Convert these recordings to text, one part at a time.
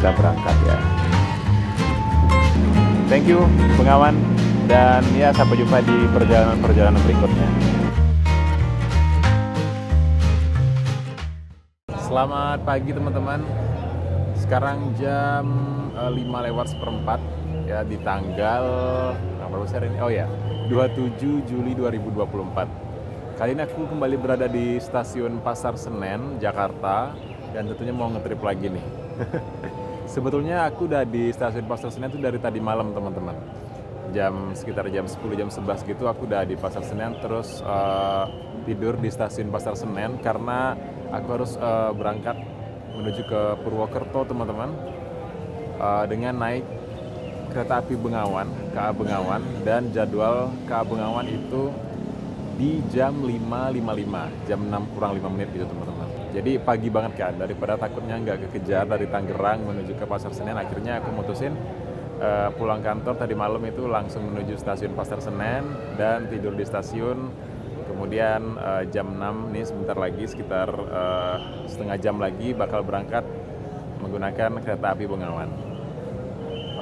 kita berangkat ya. Thank you Bengawan, dan ya sampai jumpa di perjalanan berikutnya. Selamat pagi teman-teman. Sekarang jam 5:04 ya, di tanggal berapa hari ini? Oh ya, 27 Juli 2024. Kali ini aku kembali berada di stasiun Pasar Senen, Jakarta, dan tentunya mau ngetrip lagi nih. Sebetulnya aku udah di stasiun Pasar Senen itu dari tadi malam teman-teman. Sekitar jam 10, jam 11 gitu aku udah di Pasar Senen, terus tidur di stasiun Pasar Senen karena aku harus berangkat menuju ke Purwokerto teman-teman, dengan naik kereta api Bengawan, KA Bengawan, dan jadwal KA Bengawan itu di jam 5.55, jam 6 kurang 5 menit gitu teman-teman. Jadi pagi banget kan, daripada takutnya nggak kekejar dari Tangerang menuju ke Pasar Senen, akhirnya aku mutusin pulang kantor tadi malam itu langsung menuju stasiun Pasar Senen dan tidur di stasiun. Kemudian jam 6 nih sebentar lagi, sekitar setengah jam lagi bakal berangkat menggunakan kereta api Bengawan.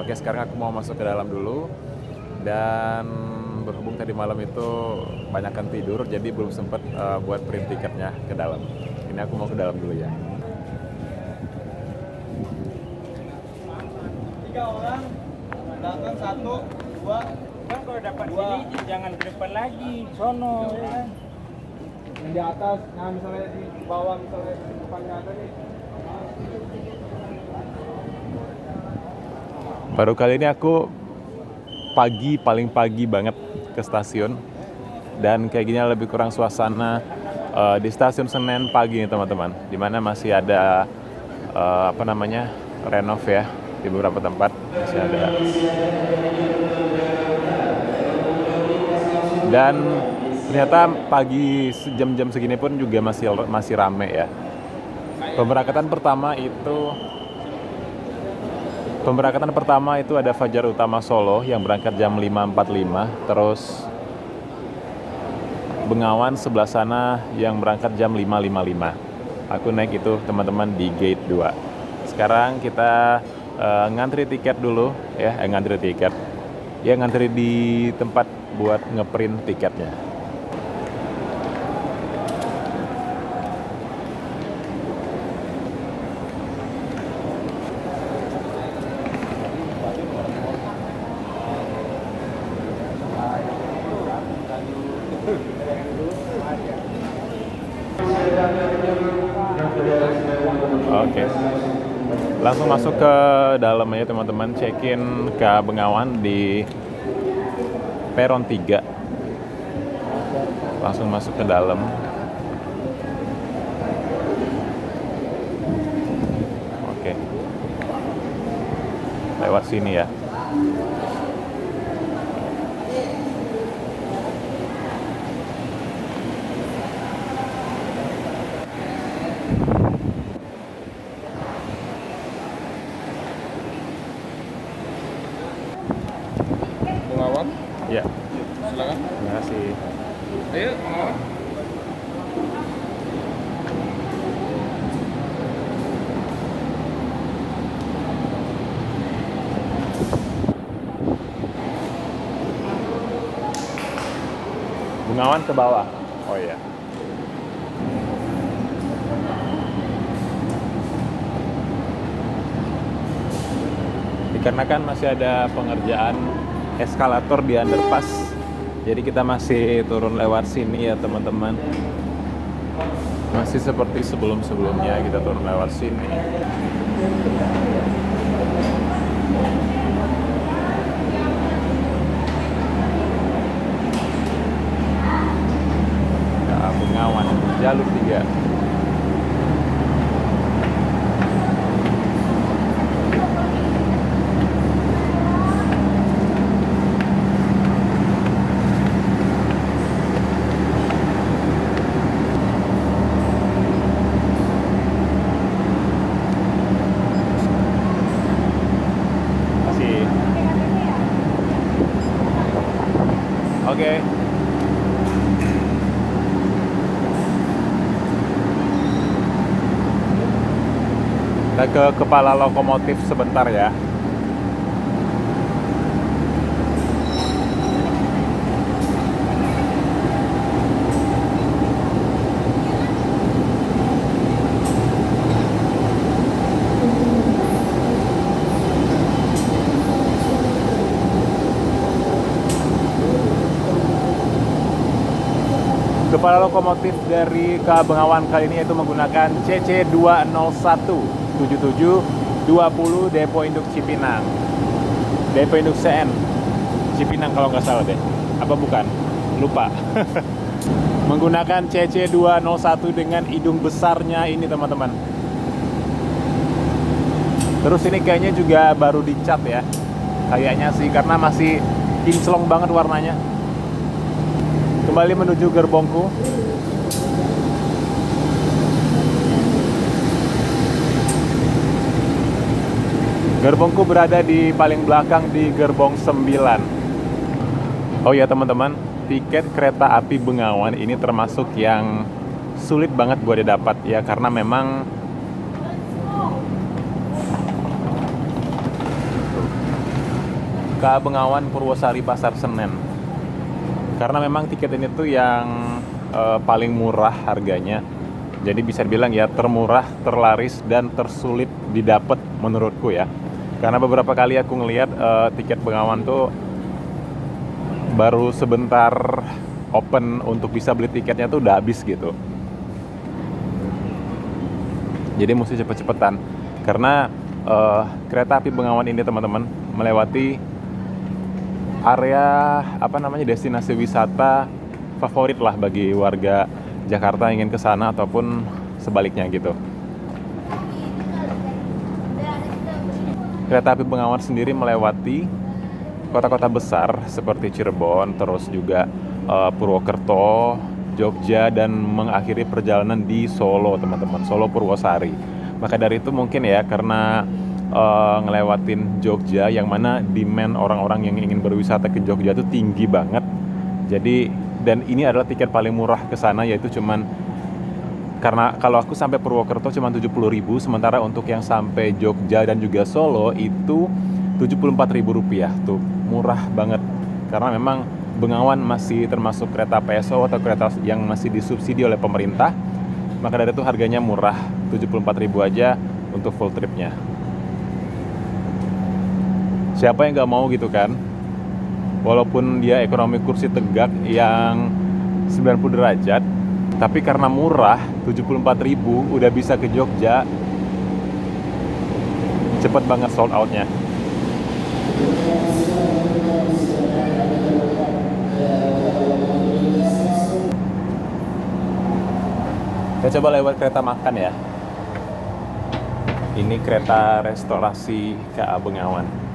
Oke, sekarang aku mau masuk ke dalam dulu, dan berhubung tadi malam itu banyakkan tidur jadi belum sempat buat print tiketnya ke dalam. Ini aku mau ke dalam dulu ya. 3 orang, belakang 1, 2. Kan kalau dapat sini jangan ke depan lagi, sono ya kan. Yang di atas, nah misalnya di bawah, misalnya di depannya ada nih. Baru kali ini aku paling pagi banget ke stasiun, dan kayak gini lebih kurang suasana di stasiun Senen pagi nih teman-teman, dimana masih ada renov ya di beberapa tempat masih ada, dan ternyata pagi jam-jam segini pun juga masih rame ya. Pemberangkatan pertama itu ada Fajar Utama Solo yang berangkat jam 5.45, terus Bengawan sebelah sana yang berangkat jam 5.55. Aku naik itu teman-teman di gate 2. Sekarang kita ngantri tiket dulu ya, ngantri di tempat buat ngeprint tiketnya. Oke. Langsung masuk ke dalam aja teman-teman, check-in ke Bengawan di peron 3. Langsung masuk ke dalam. Oke. Lewat sini ya. Bengawan, Ya, silakan. terima kasih. Ayo, Bengawan. Bengawan ke bawah. Oh iya. Dikarenakan masih ada pengerjaan eskalator di underpass, jadi kita masih turun lewat sini ya teman-teman. Masih seperti sebelum-sebelumnya, kita turun lewat sini. Ya, Bengawan, jalur 3. Oke. Kita kita ke kepala lokomotif sebentar ya. Kepala lokomotif dari KA Bengawan kali ini yaitu menggunakan CC2017720 Depo Induk Cipinang. Depo Induk CN Cipinang kalau nggak salah deh. Apa bukan? Lupa. Menggunakan CC201 dengan hidung besarnya ini teman-teman. Terus ini kayaknya juga baru dicat ya. Kayaknya sih karena masih kinclong banget warnanya. Kembali menuju gerbongku. Gerbongku berada di paling belakang di gerbong 9. Oh ya teman-teman, tiket kereta api Bengawan ini termasuk yang sulit banget buat didapat ya, karena memang KA Bengawan Purwosari Pasar Senen. Karena memang tiket ini tuh yang paling murah harganya. Jadi bisa dibilang ya termurah, terlaris, dan tersulit didapat menurutku ya. Karena beberapa kali aku ngelihat tiket Bengawan tuh baru sebentar open untuk bisa beli tiketnya tuh udah habis gitu. Jadi mesti cepet-cepetan. Karena kereta api Bengawan ini teman-teman melewati area destinasi wisata favorit lah bagi warga Jakarta yang ingin ke sana ataupun sebaliknya gitu. Kereta api Bengawan sendiri melewati kota-kota besar seperti Cirebon, terus juga Purwokerto, Jogja, dan mengakhiri perjalanan di Solo teman-teman, Solo Purwosari. Maka dari itu mungkin ya karena ngelewatin Jogja yang mana demand orang-orang yang ingin berwisata ke Jogja itu tinggi banget. Jadi dan ini adalah tiket paling murah ke sana, yaitu cuman karena kalau aku sampai Purwokerto cuma 70.000, sementara untuk yang sampai Jogja dan juga Solo itu 74.000 rupiah. Tuh murah banget karena memang Bengawan masih termasuk kereta PSO atau kereta yang masih disubsidi oleh pemerintah. Maka dari itu harganya murah, 74.000 aja untuk full tripnya. Siapa yang nggak mau gitu kan? Walaupun dia ekonomi kursi tegak yang 90 derajat, tapi karena murah, 74.000 udah bisa ke Jogja. Cepet banget sold out-nya. Kita coba lewat kereta makan ya. Ini kereta restorasi KA Bengawan.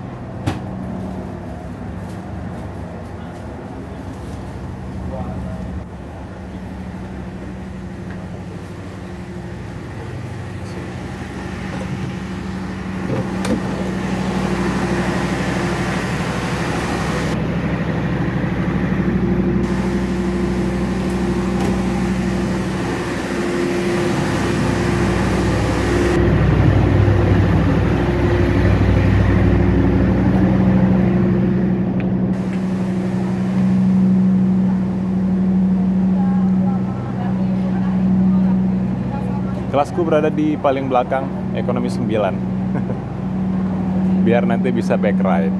Kelasku berada di paling belakang, ekonomi 9. Biar nanti bisa back ride.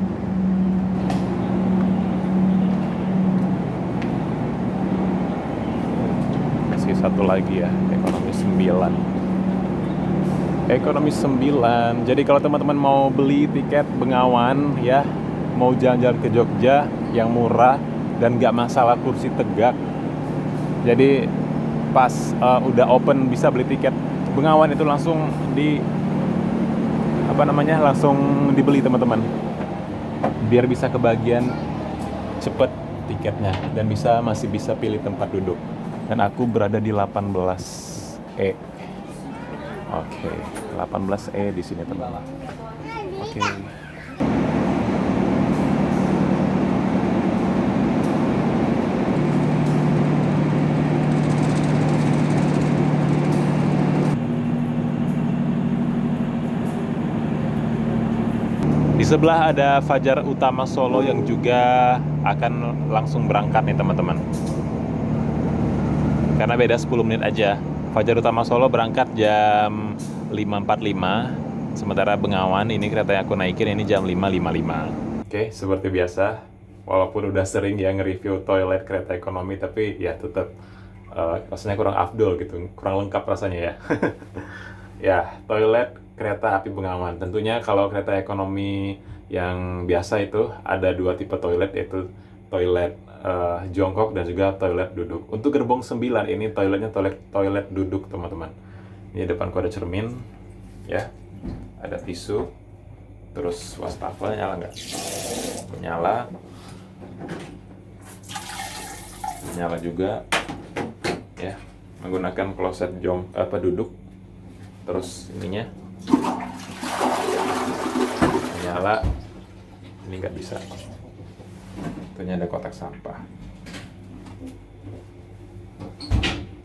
Masih satu lagi ya, ekonomi 9. Ekonomi 9. Jadi kalau teman-teman mau beli tiket Bengawan ya, mau jalan-jalan ke Jogja yang murah dan gak masalah kursi tegak. Jadi pas udah open bisa beli tiket Bengawan itu langsung langsung dibeli teman-teman, biar bisa kebagian cepet tiketnya dan masih bisa pilih tempat duduk. Dan aku berada di 18E. Oke, 18E di sini teman-teman. Oke. sebelah ada Fajar Utama Solo yang juga akan langsung berangkat nih teman-teman. Karena beda 10 menit aja. Fajar Utama Solo berangkat jam 5.45. Sementara Bengawan ini kereta yang aku naikin ini jam 5.55. Oke, seperti biasa. Walaupun udah sering ya nge-review toilet kereta ekonomi, tapi ya tetap rasanya kurang afdol gitu, kurang lengkap rasanya ya. Ya, toilet kereta api Bengawan. Tentunya kalau kereta ekonomi yang biasa itu ada 2 tipe toilet, yaitu toilet jongkok dan juga toilet duduk. Untuk gerbong 9 ini toiletnya toilet duduk teman-teman. Ini depanku ada cermin, ya, ada tisu, terus wastafel nyala nggak? Nyala juga, ya, menggunakan kloset duduk. Terus ininya nyala, ini nggak bisa. Tentunya ada kotak sampah.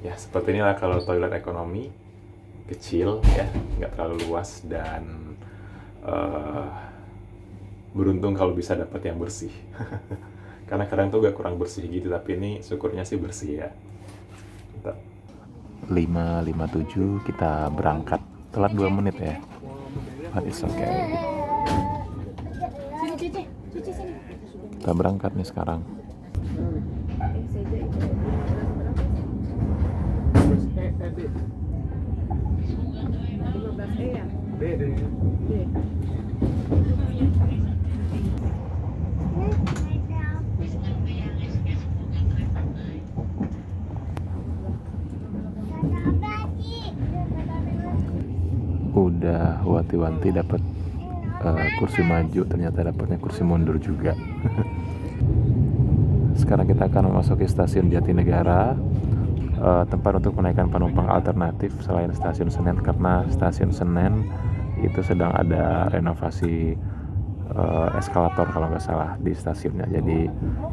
Ya, seperti inilah kalau toilet ekonomi, kecil ya, nggak terlalu luas dan beruntung kalau bisa dapat yang bersih. Karena kadang tuh gak kurang bersih gitu, tapi ini syukurnya sih bersih ya. 5.57 kita berangkat, telat 2 menit ya, but it's okay. Kita berangkat nih sekarang. Udah wanti-wanti dapat kursi maju, ternyata dapatnya kursi mundur juga. Sekarang kita akan memasuki stasiun Jatinegara, tempat untuk menaikkan penumpang alternatif selain stasiun Senen, karena stasiun Senen itu sedang ada renovasi eskalator kalau nggak salah di stasiunnya. Jadi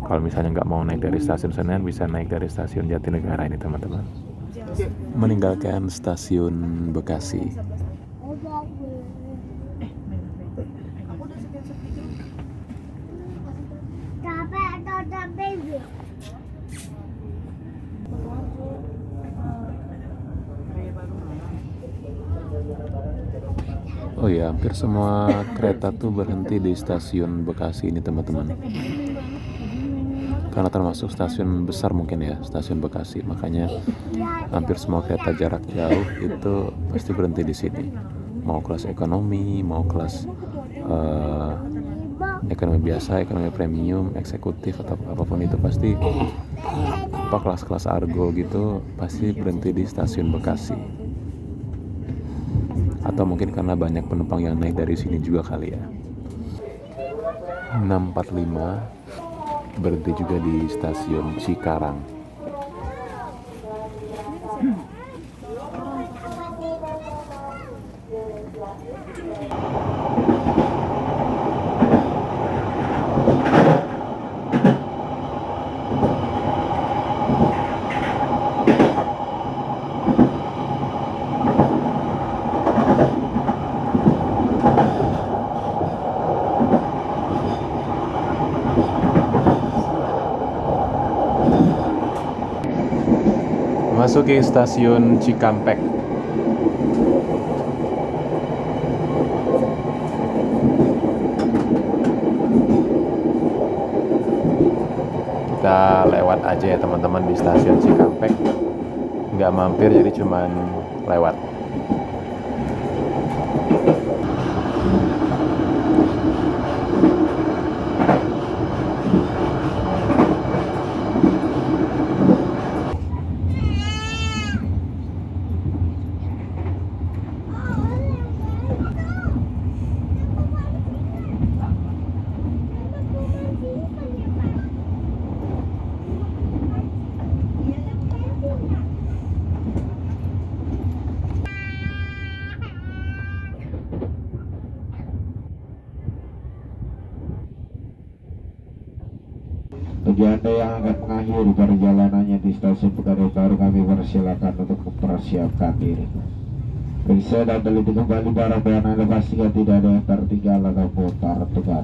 kalau misalnya nggak mau naik dari stasiun Senen, bisa naik dari stasiun Jatinegara ini teman-teman. Meninggalkan stasiun Bekasi. Oh ya, hampir semua kereta tuh berhenti di stasiun Bekasi ini teman-teman. Karena termasuk stasiun besar mungkin ya, stasiun Bekasi. Makanya hampir semua kereta jarak jauh itu pasti berhenti di sini. Mau kelas ekonomi, mau kelas ekonomi biasa, ekonomi premium, eksekutif atau apapun itu pasti kelas-kelas argo gitu pasti berhenti di stasiun Bekasi. Atau mungkin karena banyak penumpang yang naik dari sini juga kali ya. 6.45 berhenti juga di stasiun Cikarang. Masuki stasiun Cikampek. Kita lewat aja ya teman-teman di stasiun Cikampek. Nggak mampir, jadi cuman lewat. Bagi Anda yang akan mengakhiri perjalanannya di stasiun Pegadaian Baru, kami persilakan untuk mempersiapkan diri. Bisa dan teliti kembali barang dan Anda pastikan tidak ada yang tertinggal atau putar tukar.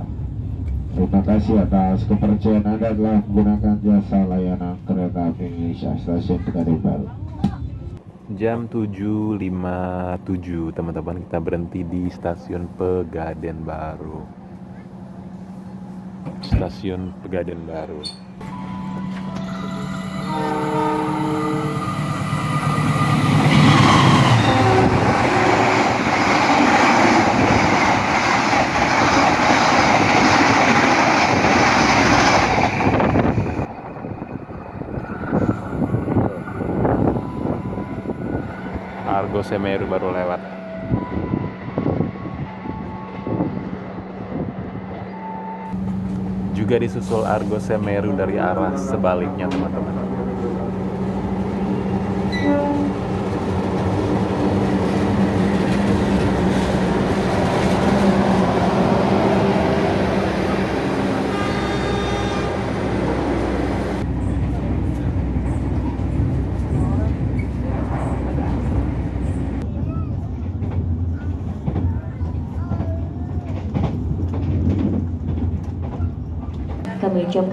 Terima kasih atas kepercayaan Anda telah menggunakan jasa layanan kereta api Indonesia Stasiun Pegadaian Baru. Jam 7.57 teman-teman, kita berhenti di stasiun Pegadaian Baru. Stasiun Pegadaian Baru. Argo Semeru baru lewat. Juga disusul Argo Semeru dari arah sebaliknya teman-teman.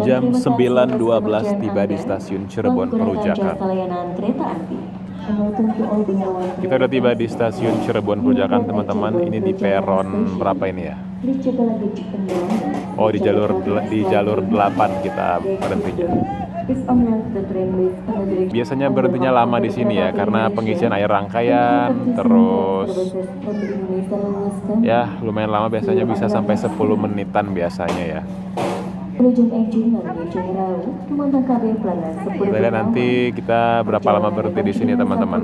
Jam 9.12 tiba di stasiun Cirebon Perujakan. Kita udah tiba di stasiun Cirebon Perujakan teman-teman. Ini di peron berapa ini ya? Oh, di jalur 8 kita berhentinya. Biasanya berhentinya lama di sini ya karena pengisian air rangkaian, terus ya lumayan lama, biasanya bisa sampai 10 menitan biasanya ya. Kita lihat nanti kita berapa lama berhenti di sini teman-teman.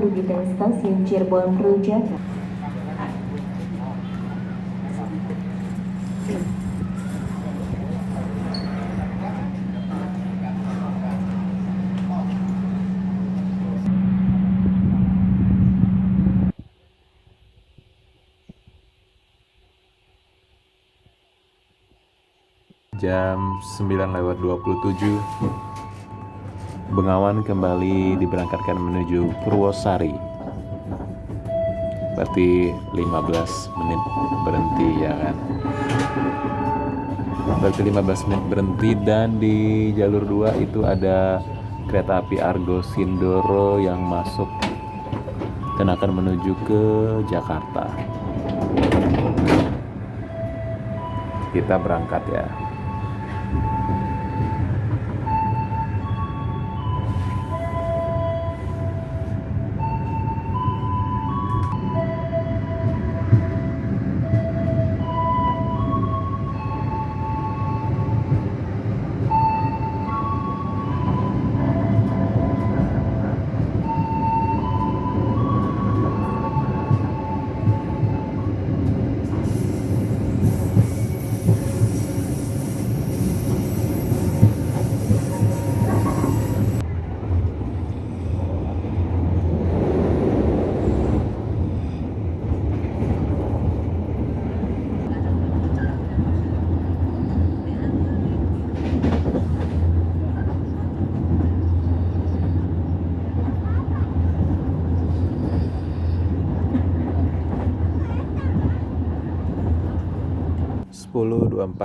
Jam 9.27 Bengawan kembali diberangkatkan menuju Purwosari. Berarti 15 menit berhenti ya kan. Berarti 15 menit berhenti, dan di jalur 2 itu ada kereta api Argo Sindoro yang masuk dan akan menuju ke Jakarta. Kita berangkat ya.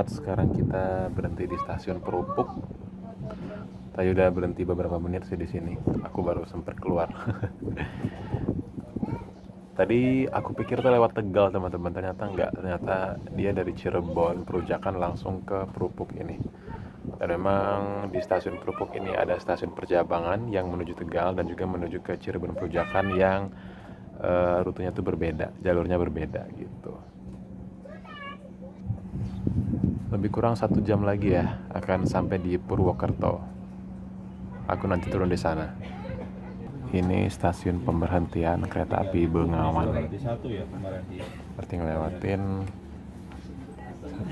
Sekarang kita berhenti di stasiun Perupuk. Tadi udah berhenti beberapa menit sih di sini. Aku baru sempat keluar. Tadi aku pikir tuh lewat Tegal teman-teman, ternyata enggak. Ternyata dia dari Cirebon Perujakan langsung ke Perupuk ini. Dan memang di stasiun Perupuk ini ada stasiun Perjabangan yang menuju Tegal dan juga menuju ke Cirebon Perujakan yang rutenya tuh berbeda, jalurnya berbeda gitu. Lebih kurang 1 jam lagi ya akan sampai di Purwokerto. Aku nanti turun di sana. Ini stasiun pemberhentian kereta api Bengawan. Berarti ngelewatin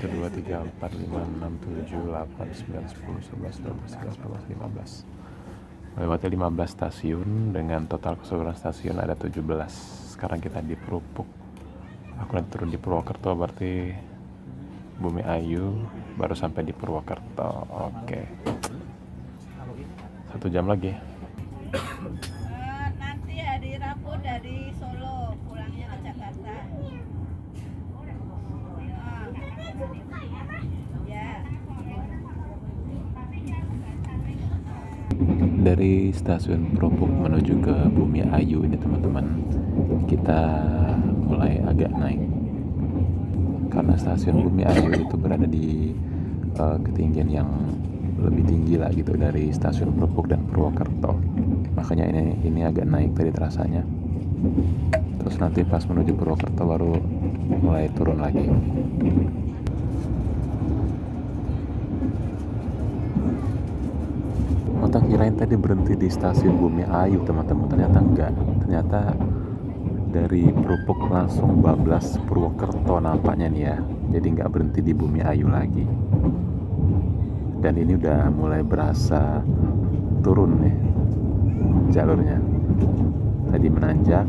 1, 2, 3, 4, 5, 6, 7, 8, 9, 10, 11, 12, 13, 14, 15. Melewati 15 stasiun dengan total keseluruhan stasiun ada 17. Sekarang kita di Perupuk. Aku nanti turun di Purwokerto, berarti Bumi Ayu baru sampai di Purwokerto. Oke. 1 jam lagi. Nanti hari Rabu dari Solo, pulangnya ke Dari stasiun Perumbuk menuju ke Bumi Ayu ini teman-teman, kita mulai agak naik karena stasiun Bumi Ayu itu berada di ketinggian yang lebih tinggi lah gitu dari stasiun Perumbuk dan Purwokerto. Makanya ini agak naik tadi terasanya. Terus nanti pas menuju Purwokerto baru mulai turun lagi. Otak kirain tadi berhenti di stasiun Bumi Ayu teman-teman, ternyata enggak. Ternyata dari Perumbuk langsung bablas Purwokerto nampaknya nih ya. Jadi nggak berhenti di Bumi Ayu lagi. Dan ini udah mulai berasa turun nih jalurnya. Tadi menanjak,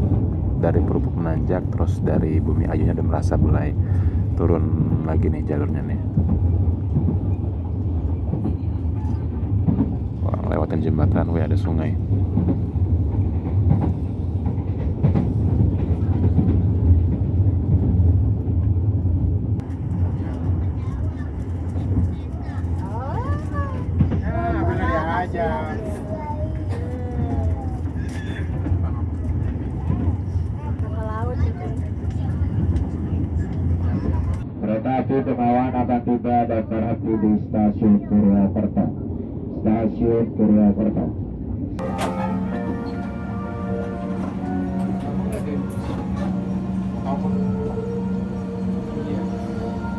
dari Perumbuk menanjak, terus dari Bumi Ayunya udah merasa mulai turun lagi nih jalurnya nih. Wah, lewatin jembatan, ada sungai. Kereta api Bengawan akan tiba dan berhenti di stasiun Purwokerto. Stasiun Purwokerto.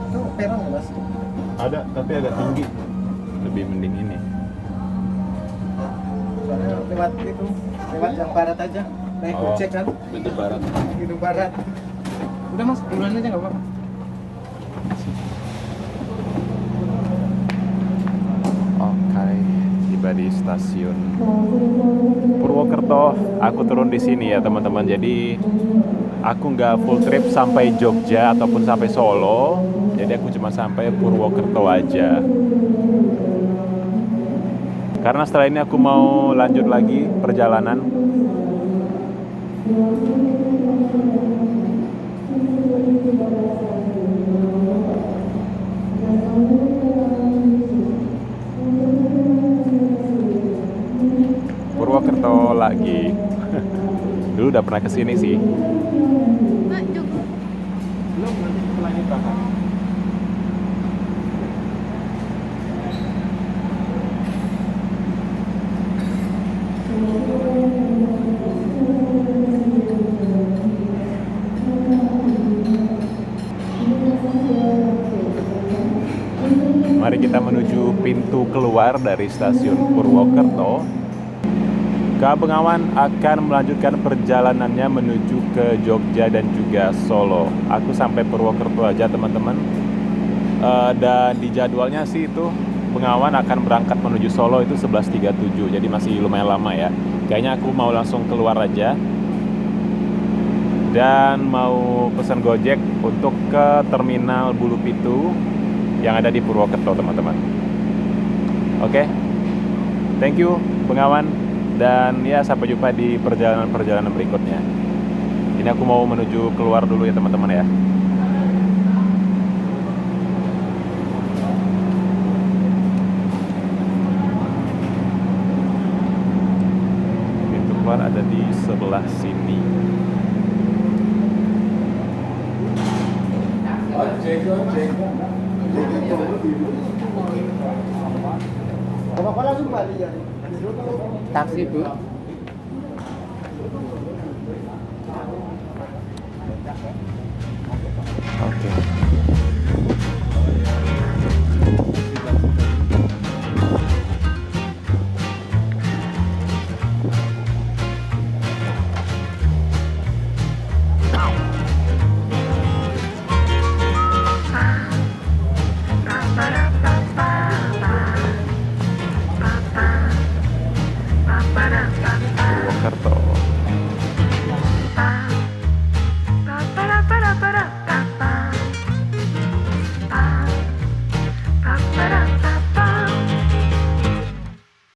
Itu peron ya, Mas? Ada, tapi agak tinggi. Lebih mending ini. Soalnya lewat yang barat aja. Naik Gojek kan? Pintu barat. Pintu barat. Udah Mas, duluan aja nggak apa-apa. Oke, tiba di stasiun Purwokerto. Aku turun di sini ya teman-teman. Jadi aku nggak full trip sampai Jogja ataupun sampai Solo. Jadi aku cuma sampai Purwokerto aja. Karena setelah ini aku mau lanjut lagi perjalanan. Purwokerto lagi. Dulu udah pernah kesini sih. Belum, nanti setelah ini berangkat. Mari kita menuju pintu keluar dari stasiun Purwokerto. Ka Bengawan akan melanjutkan perjalanannya menuju ke Jogja dan juga Solo. Aku sampai Purwokerto aja teman-teman. Dan di jadwalnya sih itu Bengawan akan berangkat menuju Solo itu 11.37. Jadi masih lumayan lama ya. Kayaknya aku mau langsung keluar aja. Dan mau pesan Gojek untuk ke terminal Bulu Pitu yang ada di Purwokerto teman-teman. Oke. Thank you Bengawan. Dan ya sampai jumpa di perjalanan-perjalanan berikutnya. Ini aku mau menuju keluar dulu ya teman-teman ya. Pintu keluar ada di sebelah sini. Bapak langsung balik ya? Taksi Bu. Oke.